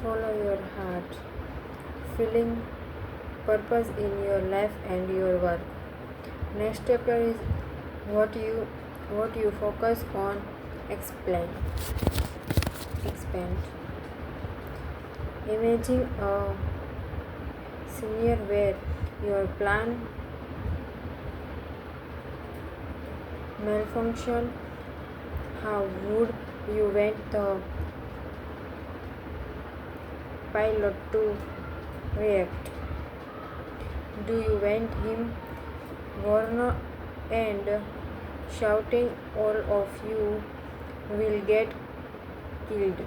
Follow your heart, feeling purpose in your life and your work. Next chapter is what you focus on. Explain. Expand. Imagine a scenario where your plan malfunction. How would you want the pilot to react? Do you want him warned and shouting all of you will get killed?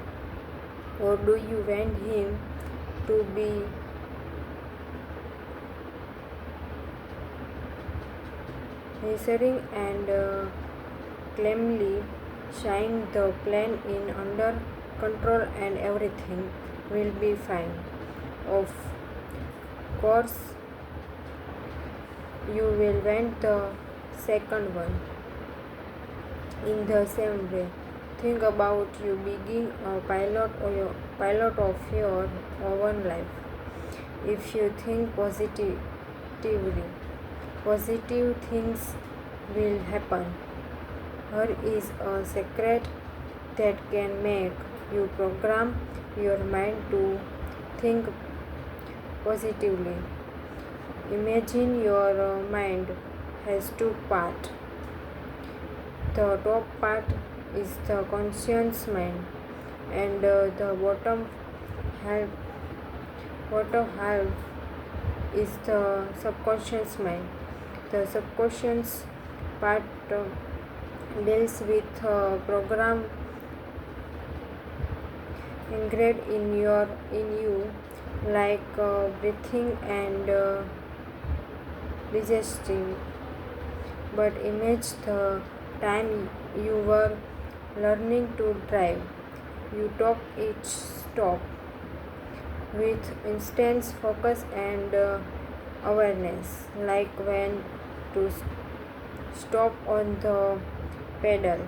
Or do you want him to be reassuring and calmly saying the plane is under control and everything will be fine? Of course, you will want the second one. In the same way, think about you being a pilot of your own life. If you think positively, positive things will happen. Here is a secret that can make you program your mind to think positively. Imagine your mind has two parts. The top part is the conscious mind, and the bottom half is the subconscious mind. The subconscious part deals with program ingrained in you, like breathing and digesting. But image the time you were learning to drive. You took each stop with intense focus and awareness, like when to stop on the pedal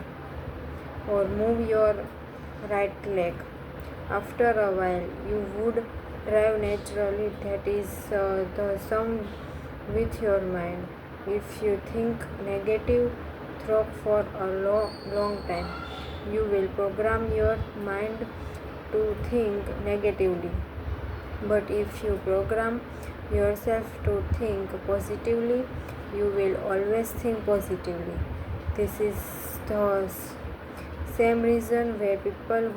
or move your right leg. After a while, you would drive naturally. That is the sum with your mind. If you think negative thought for a long time, you will program your mind to think negatively. But if you program yourself to think positively, you will always think positively. This is the same reason why people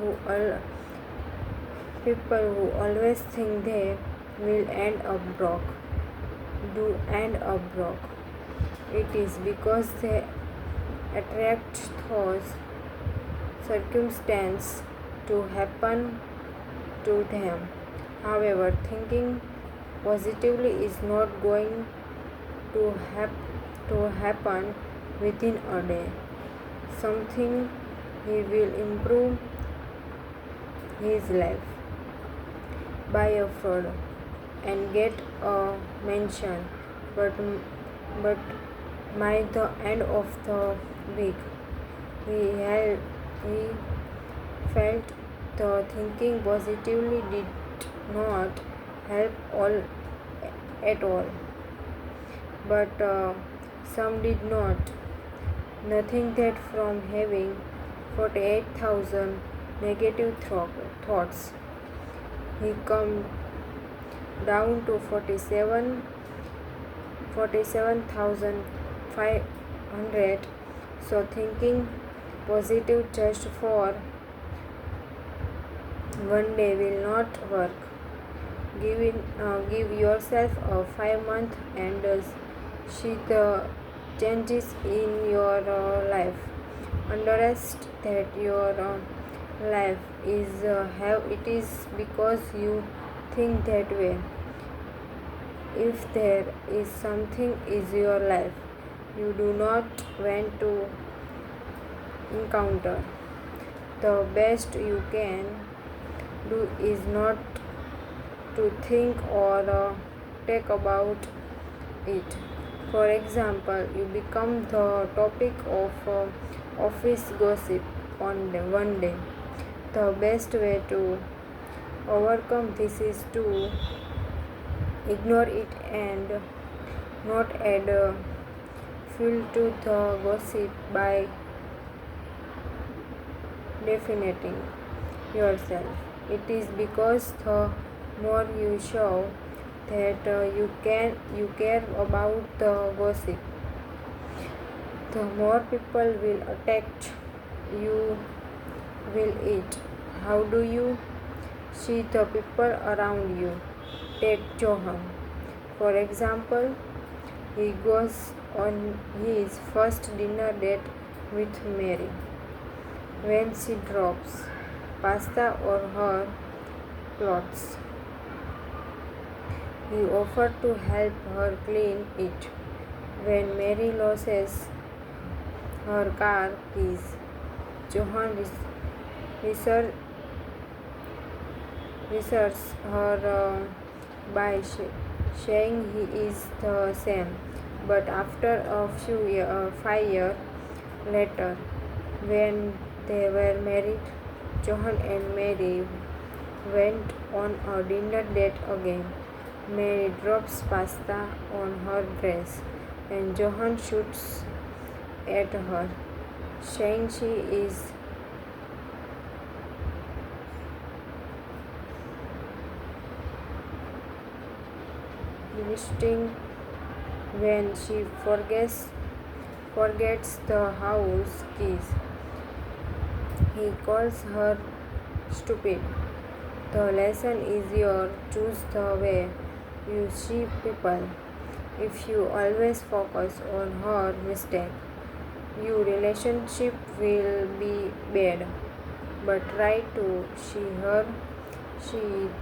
who always think they will end up broke do end up broke. It is because they attract those circumstances to happen to them. However, thinking positively is not going to happen within a day. Something he will improve his life, buy a fraud, and get a mention. But by the end of the week, he felt the thinking positively did not help at all. But some did not. Nothing that from having 48,000 negative thoughts, he come down to 47,500. So thinking positive just for one day will not work. Give yourself a 5 month and see the changes in your life. Understand that your life is how it is because you think that way. If there is something in your life you do not want to encounter, the best you can do is not to think or talk about it. For example, you become the topic of office gossip on one day. The best way to overcome this is to ignore it and not add fuel to the gossip by defining yourself. It is because the more you show that you care about the gossip, the more people will attack you will eat. How do you see the people around you? Take Johan. For example, he goes on his first dinner date with Mary. When she drops pasta or her clothes, he offers to help her clean it. When Mary loses her car keys, Johan researches her by saying he is the same. But after a 5 years later, when they were married, Johan and Mary went on a dinner date again. Mary drops pasta on her dress, and Johan shoots at her, saying she is visiting. When she forgets the house keys, he calls her stupid. The lesson is your choose the way you see people. If you always focus on her mistake, your relationship will be bad. But try to see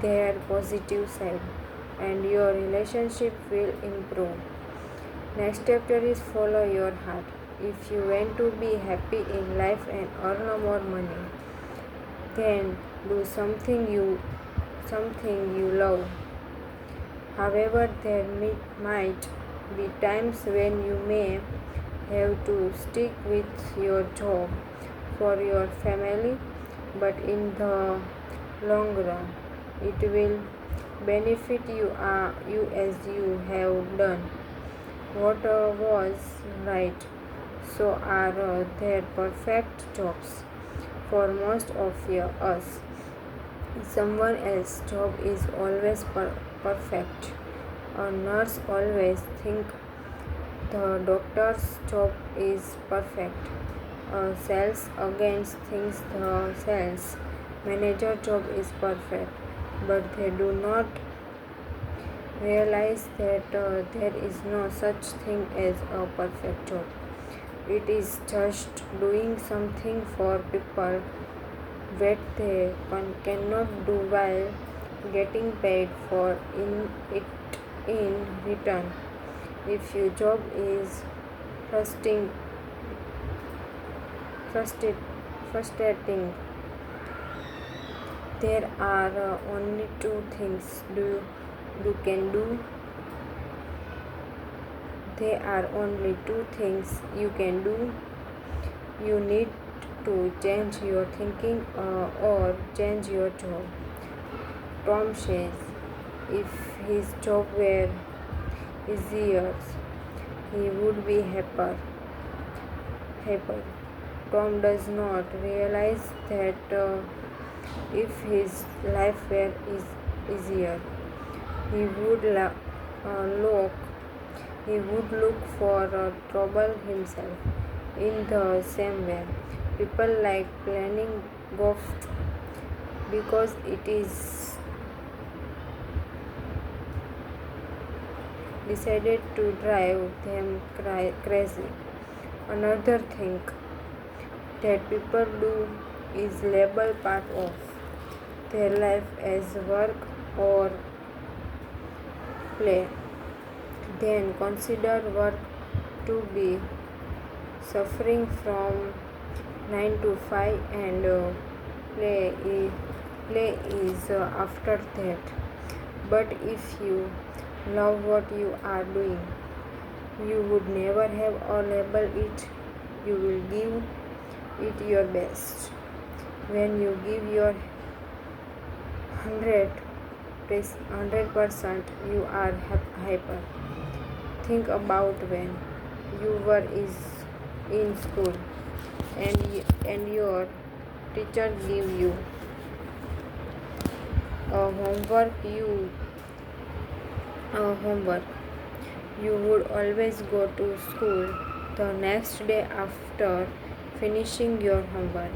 their positive side, and your relationship will improve. Next chapter is follow your heart. If you want to be happy in life and earn more money, then do something you love. However, there might be times when you may have to stick with your job for your family, but in the long run, it will benefit you as you have done what was right. So are there perfect jobs? For most of us, someone else's job is always perfect. A nurse always thinks the doctor's job is perfect. A sales agent thinks the sales manager job is perfect, but they do not realize that there is no such thing as a perfect job. It is just doing something for people that they cannot do while getting paid for it in return. If your job is frustrating, frustrating, there are only two things you can do. There are only two things you can do. You need to change your thinking or change your job. Tom says if his job were easier, he would be happier. Tom does not realize that if his life were easier, he would look for trouble himself. In the same way, people like planning golf because it is decided to drive them crazy. Another thing that people do is label part of their life as work or play. Then consider work to be suffering from 9 to 5 and play is after that. But if you love what you are doing, you would never have a label it. You will give it your best. When you give your 100% you are hyper. Think about when you were in school and your teacher give you a homework. You would always go to school the next day after finishing your homework.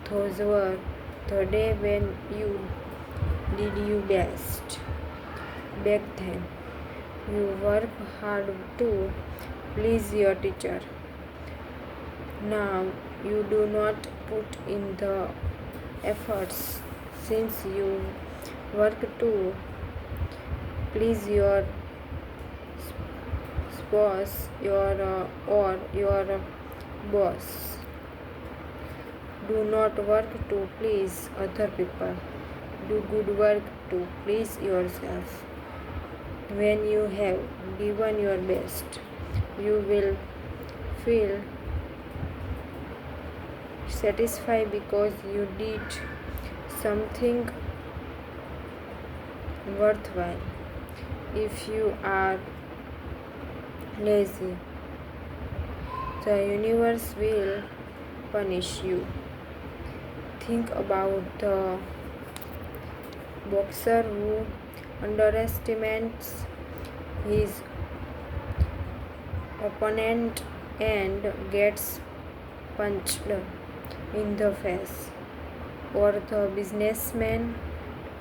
Those were the days when you did your best. Back then, you worked hard to please your teacher. Now, you do not put in the efforts since you work to please your spouse or your boss. Do not work to please other people. Do good work to please yourself. When you have given your best, you will feel satisfied because you did something worthwhile. If you are lazy, the universe will punish you. Think about the boxer who underestimates his opponent and gets punched in the face, or the businessman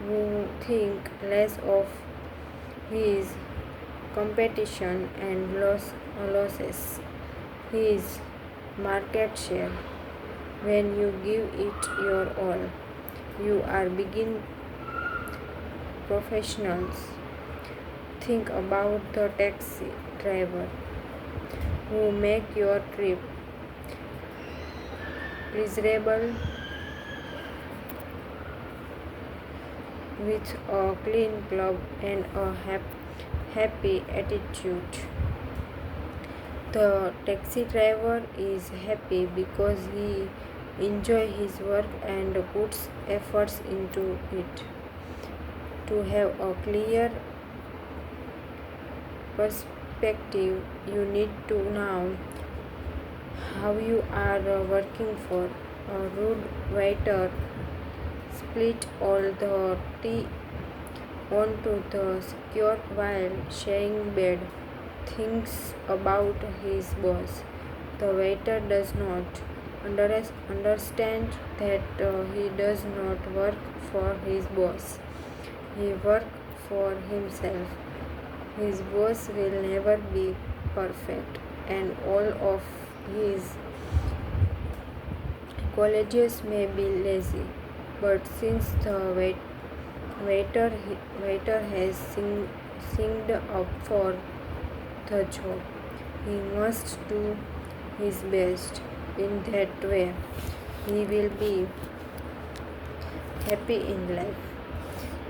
who thinks less of his competition and losses his market share. When you give it your all, you are begin professionals. Think about the taxi driver who make your trip pleasurable with a clean club and a happy attitude. The taxi driver is happy because he enjoys his work and puts efforts into it. To have a clear perspective, you need to know how you are working for. A rude waiter split all the tea onto the secure while saying bad things about his boss. The waiter does not understand that he does not work for his boss. He works for himself. His boss will never be perfect, and all of his colleagues may be lazy. But since the waiter has signed up for the job, he must do his best. In that way, he will be happy in life.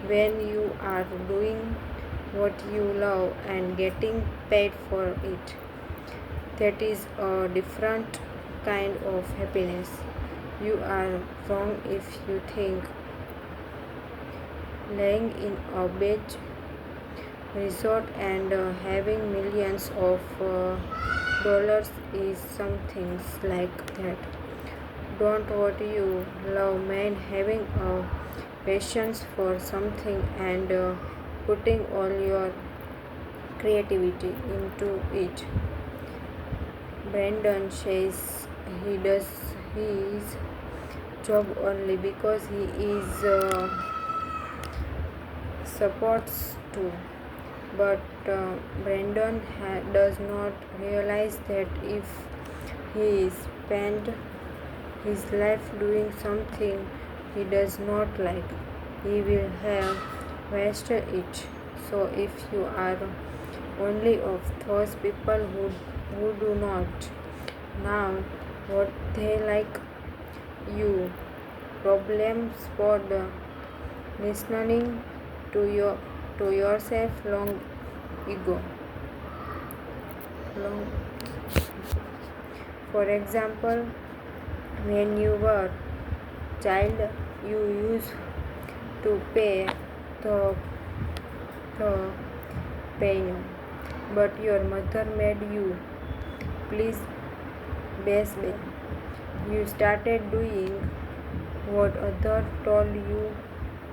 When you are doing what you love and getting paid for it, that is a different kind of happiness. You are wrong if you think laying in a beach resort and having millions of dollars is something like that. Don't what you love mean having a patience for something and putting all your creativity into it. Brandon says he does his job only because he is supports too. But Brandon does not realize that if he spent his life doing something he does not like, he will have wasted it. So if you are only of those people who do not know what they like, you problem spot listening to yourself ago. Long. For example, when you were child, you used to pay the, the piano. But your mother made you. Please, Baseball. You started doing what others told you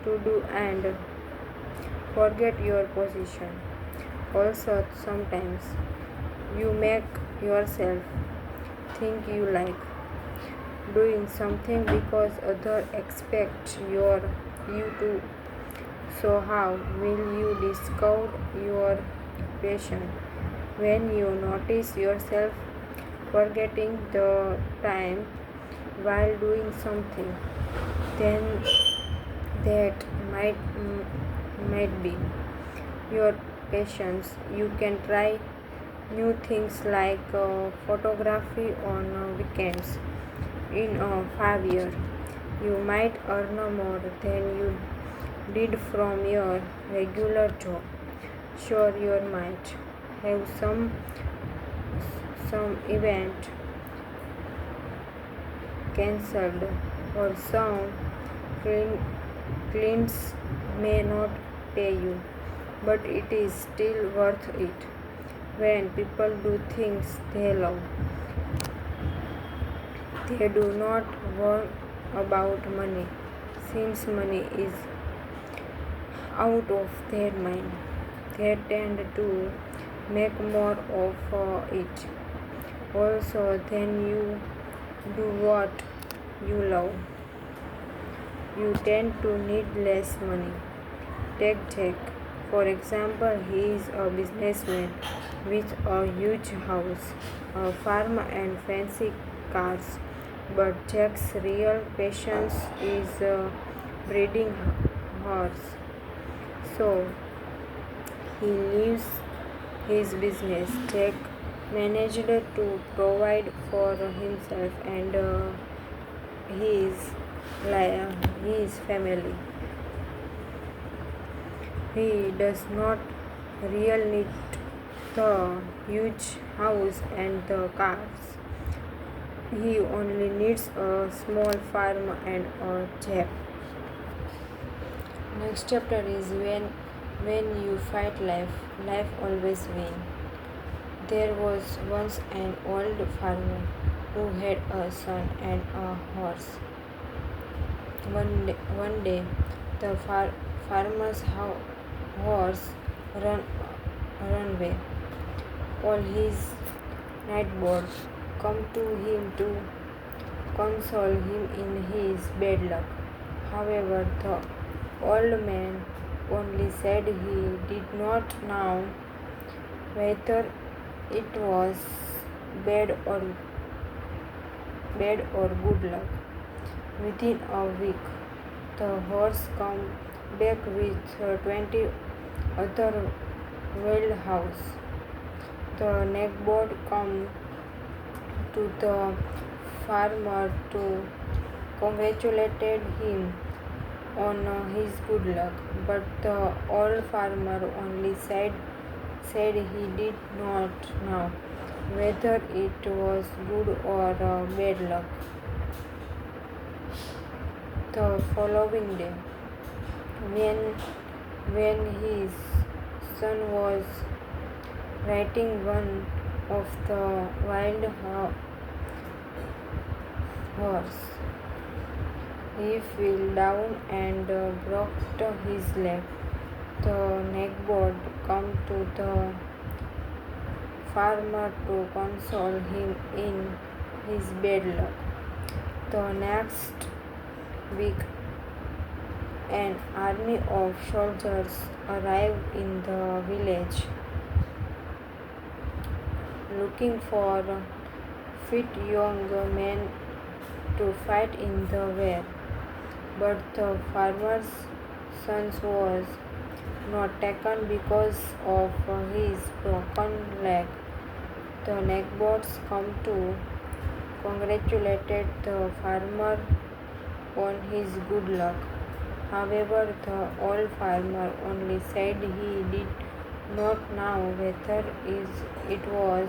to do and forget your position. Also, sometimes you make yourself think you like doing something because others expect you to. So how will you discover your passion when you notice yourself forgetting the time while doing something? Then that might be your patience. You can try new things like photography on weekends. In 5 years, you might earn more than you did from your regular job. Sure, you might have some event cancelled or some clean, clients may not pay you, but it is still worth it. When people do things they love, they do not worry about money. Since money is out of their mind, they tend to make more of it. Also, then you do what you love, you tend to need less money. Take Jack, for example. He is a businessman with a huge house, a farm, and fancy cars. But Jack's real passion is breeding horse. So he leaves his business. Jack managed to provide for himself and his, his family. He does not really need the huge house and the cars. He only needs a small farm and a job. Next chapter is when you fight life, life always wins. There was once an old farmer who had a son and a horse. One day the farmer's horse ran away. All his neighbors come to him to console him in his bad luck. However, the old man only said he did not know whether it was bad or good luck. Within a week, the horse came back with 20 other wild house. The neighbor came to the farmer to congratulate him on his good luck, but the old farmer only said he did not know whether it was good or bad luck. The following day, when his son was riding one of the wild horse, he fell down and broke his leg. The neighbor came to the farmer to console him in his bad luck. The next week, an army of soldiers arrived in the village looking for fit young men to fight in the war. But the farmer's son was not taken because of his broken leg. The neighbors come to congratulate the farmer on his good luck. However, the old farmer only said he did not know whether it was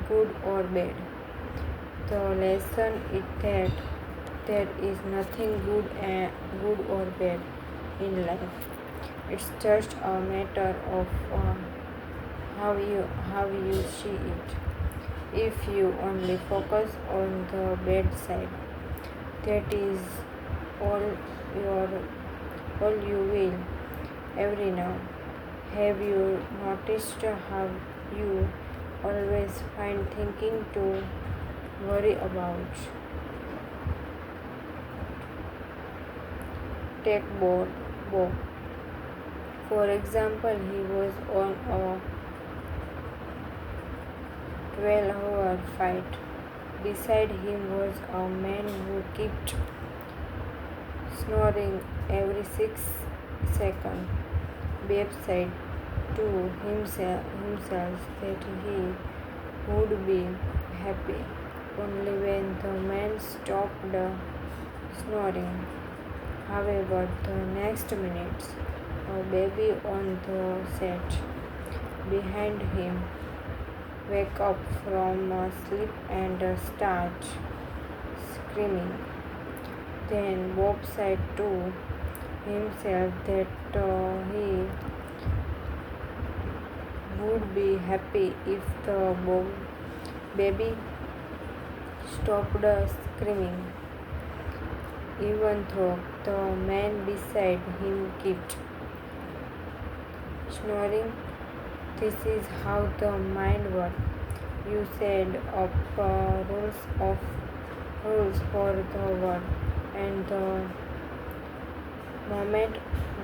good or bad. The lesson is that there is nothing good or bad. in life. It's just a matter of how you see it. If you only focus on the bad side, that is all your all you will every now. Have you noticed how you always find thinking to worry about? Take Bob. For example, he was on a 12-hour fight. Beside him was a man who kept snoring every 6 seconds. Babe said to himself that he would be happy only when the man stopped snoring. However, the next minute, a baby on the set behind him wake up from sleep and start screaming. Then Bob said to himself that he would be happy if the baby stopped screaming, even though the man beside him kept snoring. This is how the mind works. You set up rules for the world, and the moment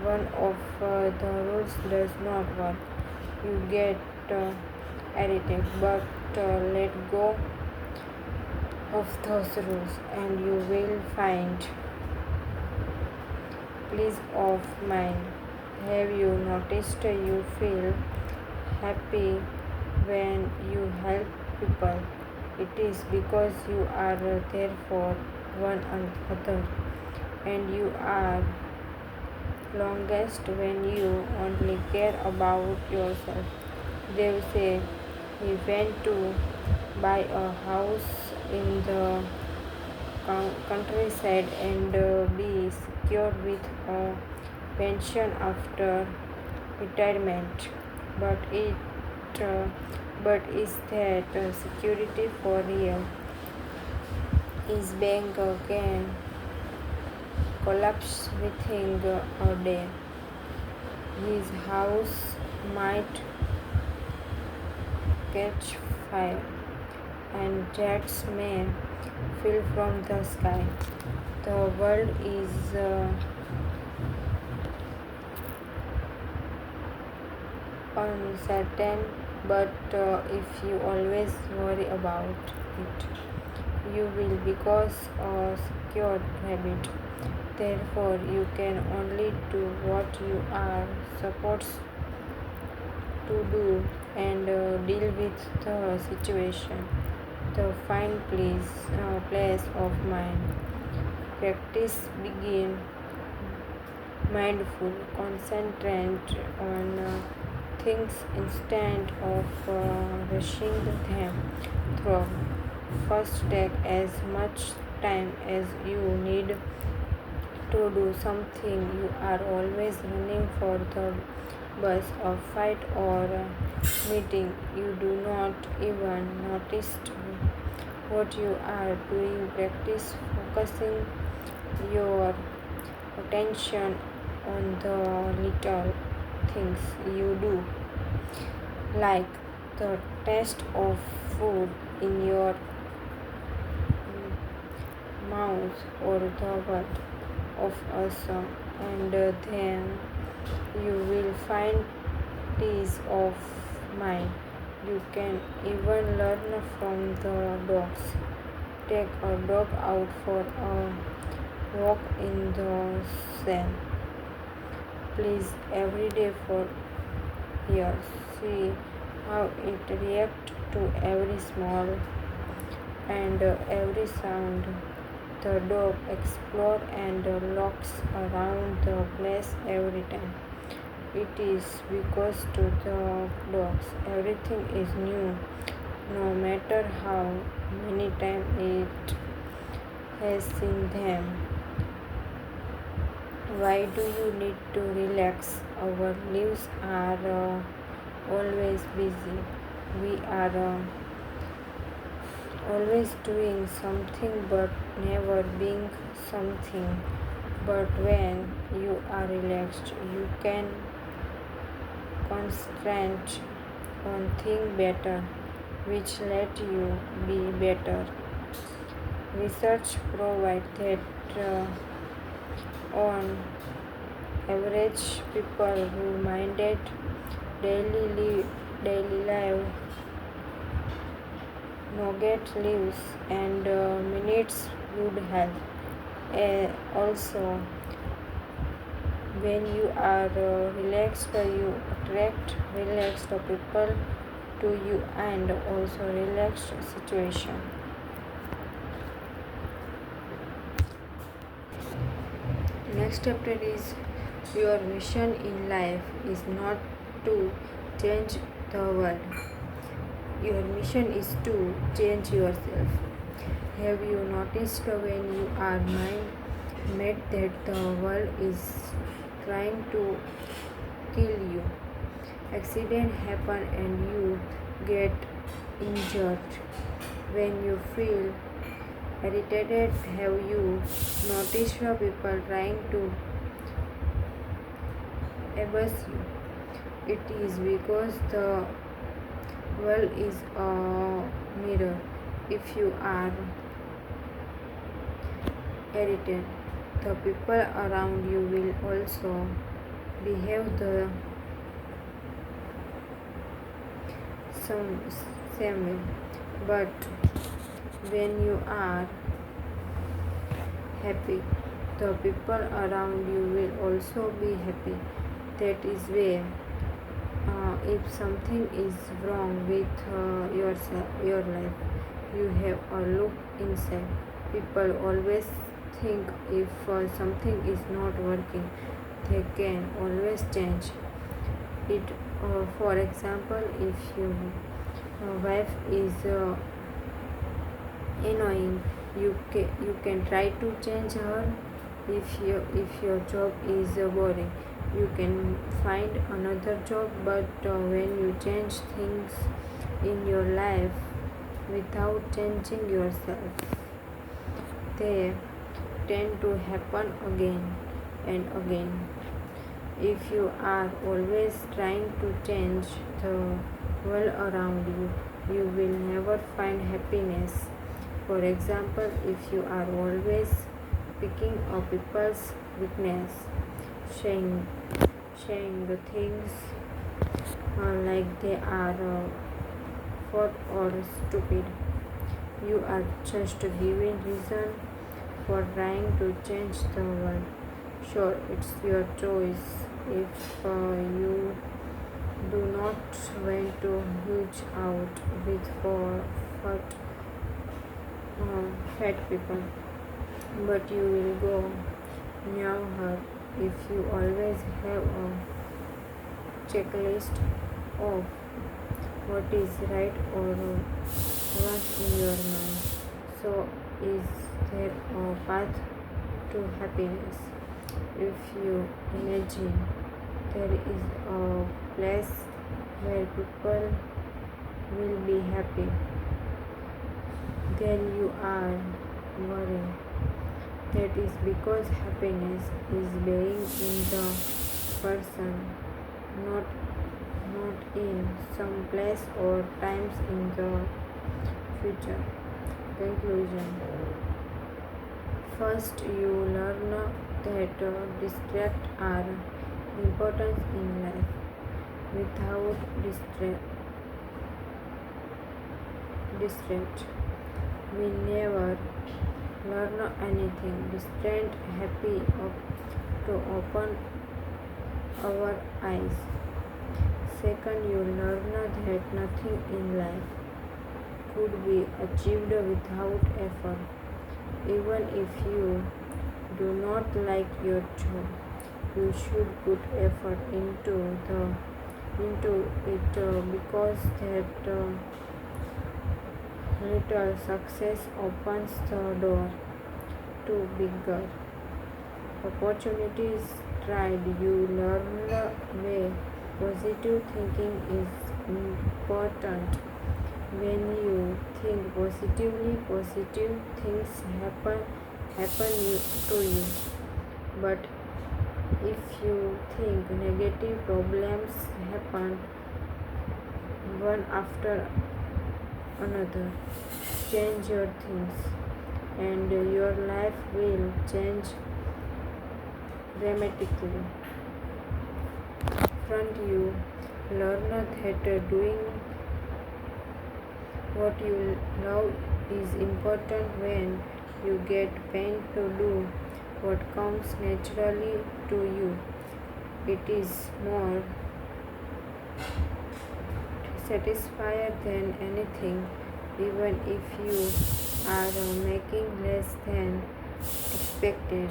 one of the rules does not work, you get irritated. But let go of those rules, and you will find peace of mind. Have you noticed you feel happy when you help people? It is because you are there for one another, and you are longest when you only care about yourself. They say he went to buy a house in the countryside and be secure with a pension after retirement. But is that security for real? His bank can collapse within a day. His house might catch fire, and jets may fall from the sky. The world is uncertain, but if you always worry about it, you will because a secure habit. Therefore, you can only do what you are supposed to do and deal with the situation. The fine place of mind. Practice begin mindful. Concentrate on things instead of rushing them through. First, take as much time as you need to do something. You are always running for the bus, a fight, or a meeting. You do not even notice what you are doing. Practice focusing your attention on the little things you do, like the taste of food in your mouth or the word of a song, and then you will find peace of mind. You can even learn from the dogs. Take a dog out for a walk in the sand. Please every day for years. See how it reacts to every small and every sound. The dog explores and looks around the place every time. It is because to the dogs everything is new, no matter how many times it has seen them. Why do you need to relax? Our lives are always busy. We are always doing something but never being something. But when you are relaxed, you can concentrate on things better, which let you be better. Research provides that on average, people who minded daily life nugget lives and minutes good health. Also, when you are relaxed, you attract relaxed people to you and also relaxed situation. Next chapter is your mission in life is not to change the world. Your mission is to change yourself. Have you noticed when you are mad that the world is trying to kill you? Accident happen and you get injured. When you feel irritated, have you noticed people trying to abuse you? It is because the world is a mirror. If you are irritated, the people around you will also behave the some same way. But when you are happy, the people around you will also be happy. That is where if something is wrong with your life, you have a look inside. People always think if something is not working, they can always change it. For example, if your wife is annoying, you can try to change her. If your job is boring, you can find another job. But when you change things in your life without changing yourself, they tend to happen again and again. If you are always trying to change the world around you, you will never find happiness. For example, if you are always picking up people's weakness, saying the things like they are fat or stupid, you are just giving reason for trying to change the world. Sure, it's your choice. If you do not want to huge out with fat, fat people, but you will go near her if you always have a checklist of what is right or wrong in your mind. So, is there a path to happiness? If you imagine there is a place where people will be happy, then you are worried. That is because happiness is being in the person, not in some place or times in the future. Conclusion. First, you learn that distracts are important in life. Without distract, we never learn anything. Distract happy to open our eyes. Second, you learn that nothing in life could be achieved without effort. Even if you do not like your job, you should put effort into it because that little success opens the door to bigger. opportunities tried. You learn why positive thinking is important. When you think positively, positive things to you. But if you think negative, problems happen one after another. Change your things, and your life will change dramatically. Front you learn that doing what you love is important. When you get paid to do what comes naturally to you, it is more satisfied than anything, even if you are making less than expected.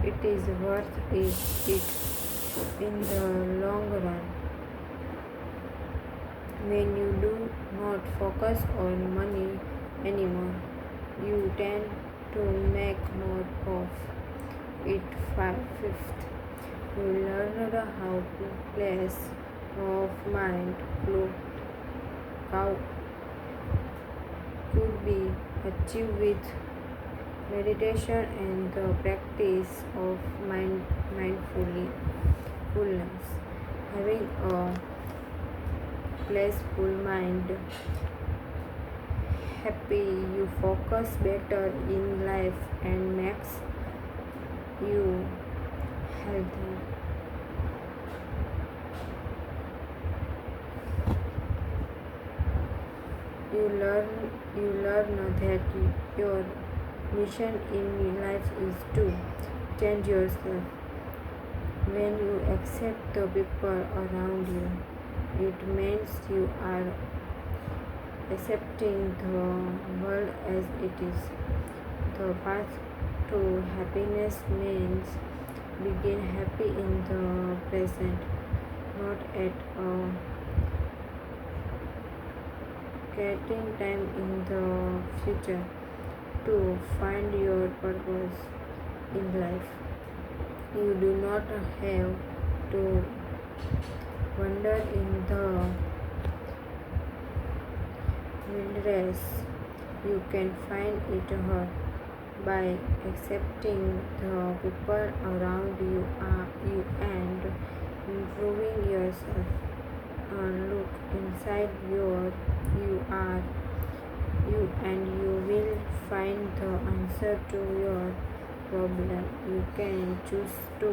It is worth it in the long run. When you do not focus on money anymore, you tend to make more of it. Fifth, you learned how to place of mind could be achieved with meditation and the practice of mindfulness. Having a peaceful mind, happy, you focus better in life and makes you healthy. You learn that your mission in life is to change yourself. When you accept the people around you, it means you are accepting the world as it is. The path to happiness means being happy in the present, not at all. Getting time in the future to find your purpose in life. You do not have to wander in the wilderness. You can find it by accepting the people around you and improving yourself. Look inside you and you will find the answer to your problem. You can choose to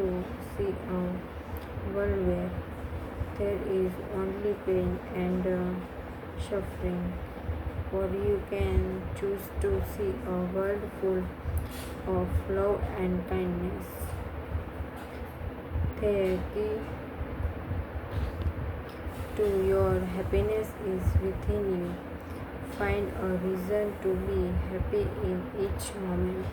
see a world where there is only pain and suffering, or you can choose to see a world full of love and kindness. The key to your happiness is within you. Find a reason to be happy in each moment.